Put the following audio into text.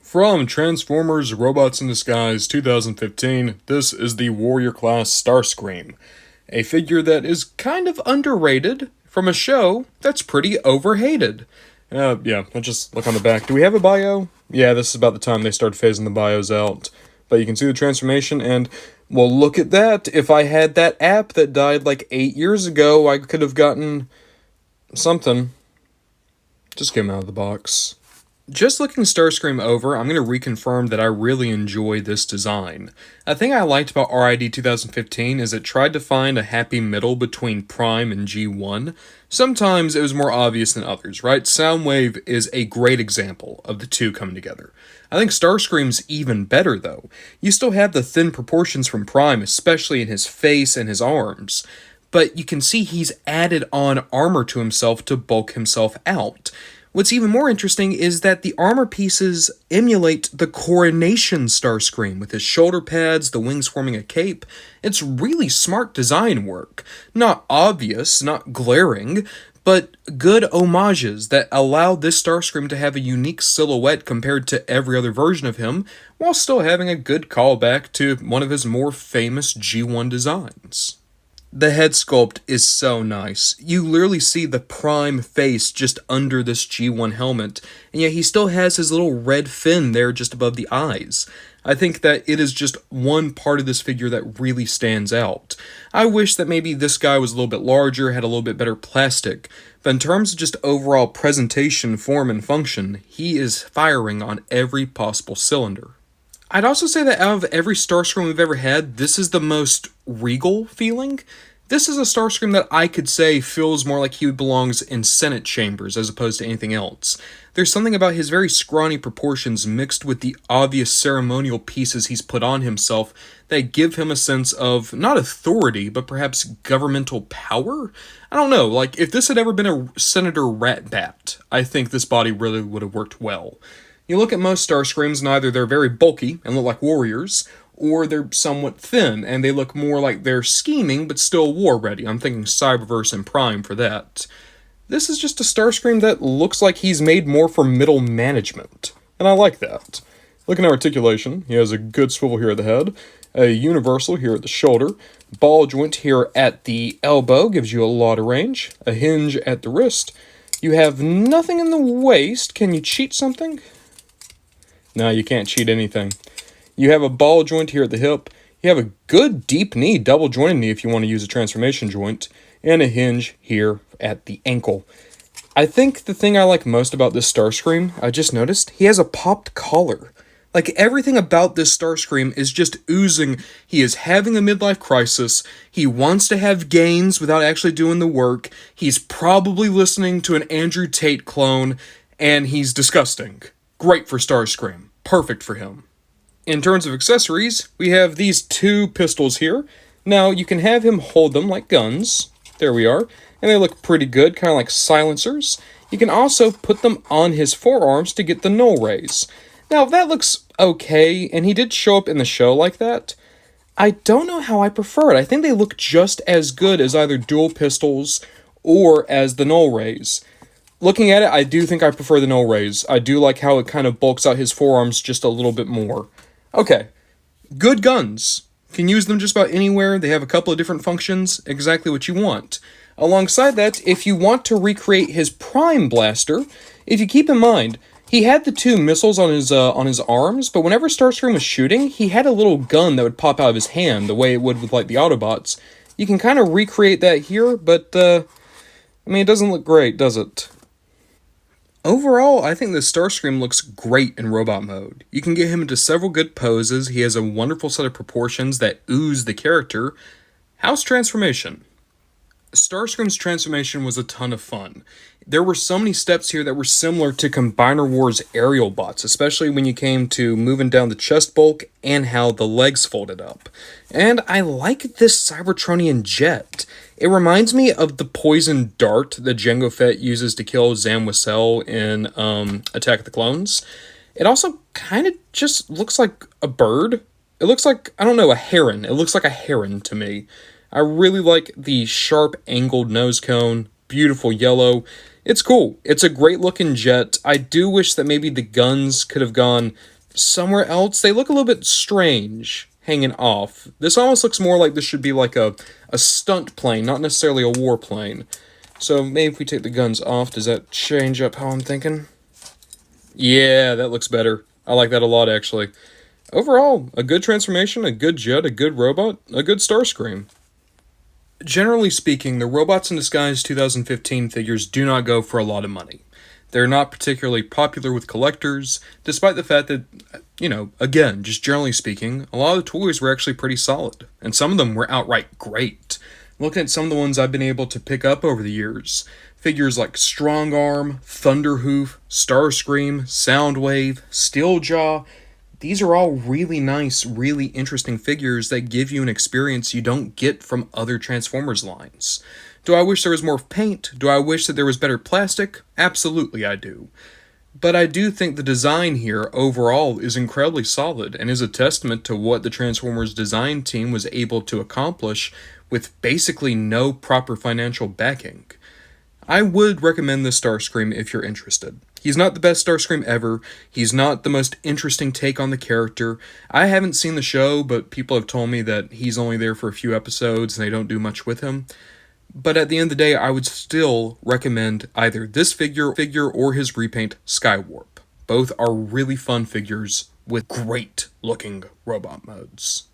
From Transformers Robots in Disguise 2015, this is the Warrior Class Starscream, a figure that is kind of underrated from a show that's pretty overhated. Yeah, let's just look on the back. Do we have a bio? Yeah, this is about the time they started phasing the bios out. But you can see the transformation, and, well, look at that. If I had that app that died like 8 years ago, I could have gotten something. Just get him out of the box. Just looking Starscream over, I'm going to reconfirm that I really enjoy this design. A thing I liked about RID 2015 is it tried to find a happy middle between Prime and G1. Sometimes it was more obvious than others, right? Soundwave is a great example of the two coming together. I think Starscream's even better, though. You still have the thin proportions from Prime, especially in his face and his arms, but you can see he's added on armor to himself to bulk himself out. What's even more interesting is that the armor pieces emulate the Coronation Starscream with his shoulder pads, the wings forming a cape. It's really smart design work. Not obvious, not glaring, but good homages that allow this Starscream to have a unique silhouette compared to every other version of him, while still having a good callback to one of his more famous G1 designs. The head sculpt is so nice. You literally see the Prime face just under this G1 helmet, and yet he still has his little red fin there just above the eyes. I think that it is just one part of this figure that really stands out. I wish that maybe this guy was a little bit larger, had a little bit better plastic, but in terms of just overall presentation, form, and function, he is firing on every possible cylinder. I'd also say that out of every Starscream we've ever had, this is the most regal feeling. This is a Starscream that I could say feels more like he belongs in Senate chambers as opposed to anything else. There's something about his very scrawny proportions mixed with the obvious ceremonial pieces he's put on himself that give him a sense of, not authority, but perhaps governmental power? I don't know, like, if this had ever been a Senator Ratbat, I think this body really would have worked well. You look at most Starscreams, and either they're very bulky and look like warriors, or they're somewhat thin, and they look more like they're scheming, but still war-ready. I'm thinking Cyberverse and Prime for that. This is just a Starscream that looks like he's made more for middle management, and I like that. Looking at articulation, he has a good swivel here at the head, a universal here at the shoulder, ball joint here at the elbow, gives you a lot of range, a hinge at the wrist. You have nothing in the waist. Can you cheat something? No, you can't cheat anything. You have a ball joint here at the hip. You have a good deep knee, double jointed knee if you want to use a transformation joint, and a hinge here at the ankle. I think the thing I like most about this Starscream, I just noticed, he has a popped collar. Like, everything about this Starscream is just oozing. He is having a midlife crisis. He wants to have gains without actually doing the work. He's probably listening to an Andrew Tate clone, and he's disgusting. Great for Starscream. Perfect for him. In terms of accessories, we have these two pistols here. Now, you can have him hold them like guns. There we are. And they look pretty good, kind of like silencers. You can also put them on his forearms to get the null rays. Now, that looks okay, and he did show up in the show like that. I don't know how I prefer it. I think they look just as good as either dual pistols or as the null rays. Looking at it, I do think I prefer the null rays. I do like how it kind of bulks out his forearms just a little bit more. Okay, good guns. Can use them just about anywhere. They have a couple of different functions, exactly what you want. Alongside that, if you want to recreate his Prime Blaster, if you keep in mind, he had the two missiles on his arms, but whenever Starscream was shooting, he had a little gun that would pop out of his hand, the way it would with, like, the Autobots. You can kind of recreate that here, but, I mean, it doesn't look great, does it? Overall, I think the Starscream looks great in robot mode. You can get him into several good poses, he has a wonderful set of proportions that ooze the character. How's transformation? Starscream's transformation was a ton of fun. There were so many steps here that were similar to Combiner Wars aerial bots, especially when you came to moving down the chest bulk and how the legs folded up. And I like this Cybertronian jet. It reminds me of the poison dart that Jango Fett uses to kill Zam Wesell in Attack of the Clones. It also kind of just looks like a bird. It looks like, I don't know, a heron. It looks like a heron to me. I really like the sharp angled nose cone, beautiful yellow. It's cool. It's a great looking jet. I do wish that maybe the guns could have gone somewhere else, they look a little bit strange hanging off. This almost looks more like this should be like a stunt plane, not necessarily a warplane. So maybe if we take the guns off, does that change up how I'm thinking? Yeah, that looks better. I like that a lot, actually. Overall, a good transformation, a good jet, a good robot, a good Starscream. Generally speaking, the Robots in Disguise 2015 figures do not go for a lot of money. They're not particularly popular with collectors, despite the fact that, again, just generally speaking, a lot of the toys were actually pretty solid, and some of them were outright great. Looking at some of the ones I've been able to pick up over the years, figures like Strong Arm, Thunderhoof, Starscream, Soundwave, Steeljaw, these are all really nice, really interesting figures that give you an experience you don't get from other Transformers lines. Do I wish there was more paint? Do I wish that there was better plastic? Absolutely I do. But I do think the design here overall is incredibly solid and is a testament to what the Transformers design team was able to accomplish with basically no proper financial backing. I would recommend this Starscream if you're interested. He's not the best Starscream ever. He's not the most interesting take on the character. I haven't seen the show, but people have told me that he's only there for a few episodes and they don't do much with him. But at the end of the day, I would still recommend either this figure or his repaint Skywarp. Both are really fun figures with great looking robot modes.